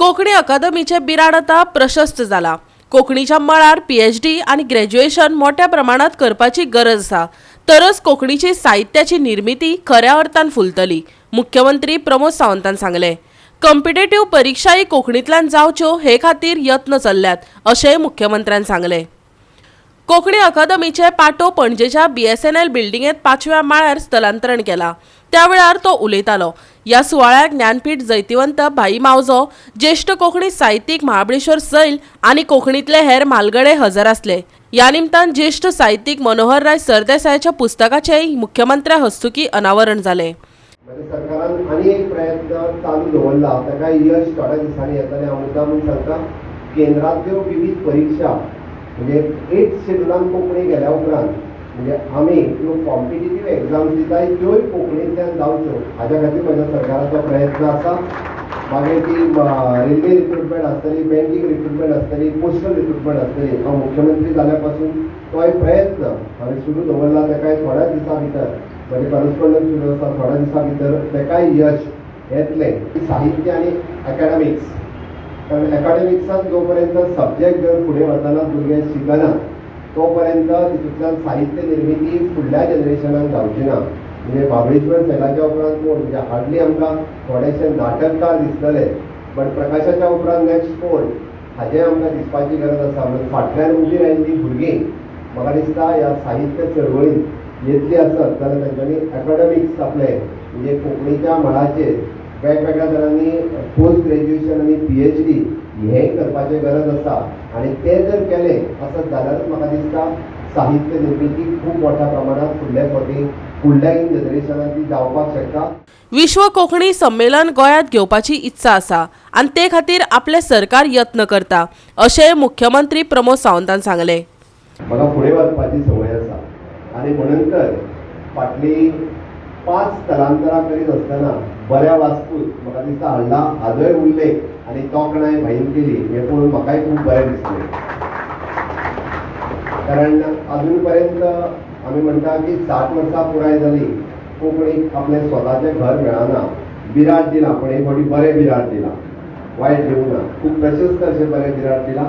कोंकणी अकादमीचे बिराड आता प्रशस्त जाला। कोंकणीच्या मळार PhD आणि ग्रॅज्युएशन मोठ्या प्रमाणात करपाची गरज आसा, तरच कोंकणीची साहित्याची निर्मिती खऱ्या अर्थान फुलतली, मुख्यमंत्री प्रमोद सावंतान सांगले। कॉम्पिटेटिव्ह परीक्षाही कोंकणींतल्यान जावच्यो हे खातीर यत्न चल्ल्यात, अशेंय मुख्यमंत्र्यान सांगले। कोंकणी अकादमीचे पाटो पणजेच्या BSNL बिल्डिंगेत 5व्या माळ्यार स्थलांतरण केला। त्या वेळार तो उलयतालो। या सुवाळ्याक ज्ञानपीठ जैतिवंत भाई मावजो, ज्येष्ठ कोंकणी साहित्यीक महाबळेश्वर सैल आणि कोंकणीतले हेर म्हालगडे हजर आसले। या निमतान ज्येष्ठ साहित्यीक मनोहर राय सरदेसायाच्या पुस्तकाचेय मुख्यमंत्र्या हस्तुकी अनावरण जाले। सरकारान आनी एक प्रयत्न चालू दवरला, ताका यश थोड्या दिसांनी येतलें। हांव मुद्दामून सांगता, केंद्रांतल्यो विविध परीक्षा म्हणजे 8th शेड्युलान कोंकणी गेल्या उपरांत म्हणजे आमी त्यो कॉम्पिटिटीव एग्जाम्स दिताय त्योय कोंकणींतल्यान जावच्यो, हाज्या खातीर म्हज्या सरकाराचो प्रयत्न आसा। मागीर ती रेल्वे रिक्रुटमेंट आसतली, बँकींग रिक्रुटमेंट आसतली, पोस्टल रिक्रुटमेंट आसतली। हांव मुख्यमंत्री जाल्या पासून तो एक प्रयत्न हांवें सुरू दवरला। ताकाय थोड्या दिसां भितर म्हणजे करस्पॉन्डंट सुरू आसा, थोड्या दिसां भितर ताकाय यश येतलें। साहित्य आनी एकाडेमिक्स, कारण एकाडेमिक्सांत जो पर्यंत सब्जेक्ट जर फुडें वतना भुरगे शिकना तो पर्यंत तितूंतल्यान साहित्य निर्मिती फुडल्या जनरेशनाक जावची ना। म्हणजे महाबळेश्वर सैलाच्या उपरांत कोण म्हणजे हार्डली आमकां थोडेशे नाटककार दिसतले, बट प्रकाशाच्या उपरांत नेक्स्ट कोण हाजें आमकां दिसपाची गरज आसा। म्हणजे फाटल्यान उबी राविल्लीं भुरगीं म्हाका दिसता ह्या साहित्य चळवळींत येतली आसत जाल्यार तांच्यांनी एकाडेमिक्स आपले म्हणजे कोंकणीच्या मळाचेर वेगवेगळ्या तरांनी पोस्ट ग्रॅज्युएशन आणि PhD हेंय करपाची गरज आसा। आणि ते जर केलें आसत जाल्यारच म्हाका दिसता साहित्य निर्मिती खूब मोठ्या प्रमाणात फुडल्या फावटी फुडल्या जनरेशनाक ती जावपाक शकता। विश्व कोंकणी संमेलन गोंयांत घेवपाची इत्सा आसा आणि ते खातीर आपले सरकार यत्न करता, अशें मुख्यमंत्री प्रमोद सावंतान सांगले। म्हाका फुडें वचपाची संवय आसा आनी म्हणून तर फाटली 5 स्थलांतरां करीत आसतना बऱ्या वास्कूत म्हाका दिसता हाजोय उल्लेख आनी तोखणाय भाईन केली हें पळोवन म्हाकाय खूब बरें दिसलें। कारण अजून पर्यंत आमी म्हणटा की 60 वर्सां पुराय जाली कोंकणीक आपलें स्वताचें घर मेळना। बिराड दिलां, पूण हे फावटी बरें बिराड दिलां, वायट दिवंक ना। खूब प्रशस्त अशें बरें बिराड दिलां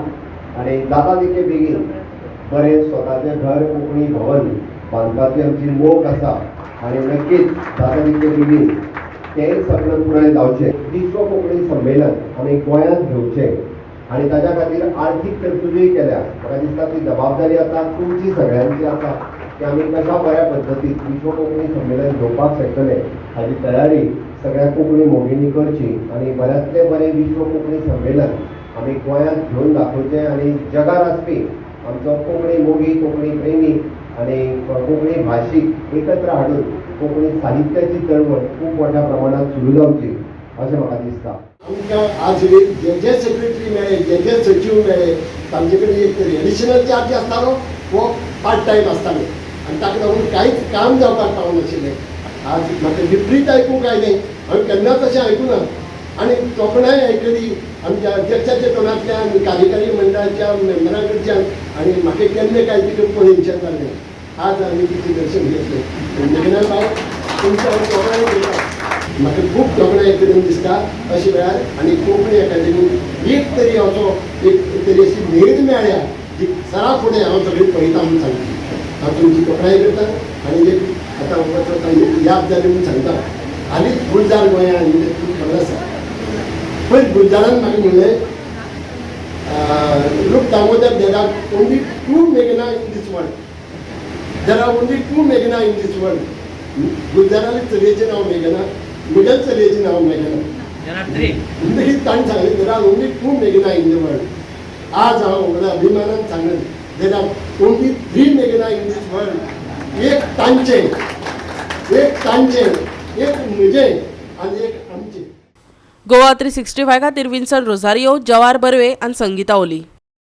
आनी जाता तितके बेगीन बरें स्वताचें घर कोंकणी भवन बांदपाची आमची मोख आसा आणि नक्कीच जाता तितके बेगीन तेंय सगळें पुराय जावचें। विश्व कोंकणी संमेलन आमी गोंयांत घेवचें आणि ताच्या खातीर आर्थीक तरतुदीय केल्या। म्हाका दिसता ती जबाबदारी आतां तुमची सगळ्यांची आसा की आमी कशा बऱ्या पद्दतीन विश्व कोंकणी संमेलन घेवपाक शकतले हाची तयारी सगळ्या कोंकणी मोगींनी करची आणि बऱ्यांतलें बरें विश्व कोंकणी संमेलन आमी गोंयांत घेवन दाखोवचें आणि जगार आसपी आमचो कोंकणी मोगी, कोंकणी प्रेमी आणि कोंकणी भाशीक एकत्र हाडून कोंकणी साहित्याची चळवळ खूब मोठ्या प्रमाणात सुरू जावची अशें म्हाका दिसता। आमकां आज जे सेक्रेटरी मेळ्ळे, जे सचिव मेळ्ळे, तांचे कडेन एक एडिशनल चार्ज आसतालो वो पार्ट टायम आसताले आनी ताका लागून कांयच काम जावपाक पावनाशिल्लें। आज म्हाका विपरीत आयकूंक आयलें, हांवें केन्नाच अशें आयकुना आनी तोखणाय आयकली आमच्या अध्यक्षाच्या तोंडांतल्यान, कार्यकारी मंडळाच्या मेंबरां कडच्यान आनी म्हाका केन्ना काय तितून पळोवचें जालें। आज आमी तिचें दर्शन घेतलें। मेघना बाय तुमच्या तोखणाय करता, म्हाका खूब तोखणाय करून दिसता अशे वेळार। आनी कोंकणी अकादेमीक एक तरी असो एक तरी अशी मेद मेळ्ळ्या जी सरा फुडें हांव सगळी पळयता म्हणून सांगता। हांव तुमची तोखणाय करता आनी एक आतां वचत याद जाली म्हणून सांगता। हालींच गुलजार गोंयांत खूब खबर आसा। पयलीं गुलजारान म्हाका म्हणलें, look Damodar, there are only 2 मेघना in this world, there are only 2 मेघना इन दीस वर्ल्ड। गुलजाराली चलयेचें नांव मेघना, मिडल चलयेचें नांव मेघना। म्हणटकीर ताणें सांगलें, देर आर ओनली 2 मेघना इन द वर्ल्ड। आज हांव व्हडा अभिमानान सांगलें, देर आर ओनली 3 मेघना इन दीस वर्ल्ड। एक तांचें, एक म्हजें आनी एक आमचें। गोवा 365 खातीर विन्सन रोझारियो, जवार बर्वे आणि संगीता ओली।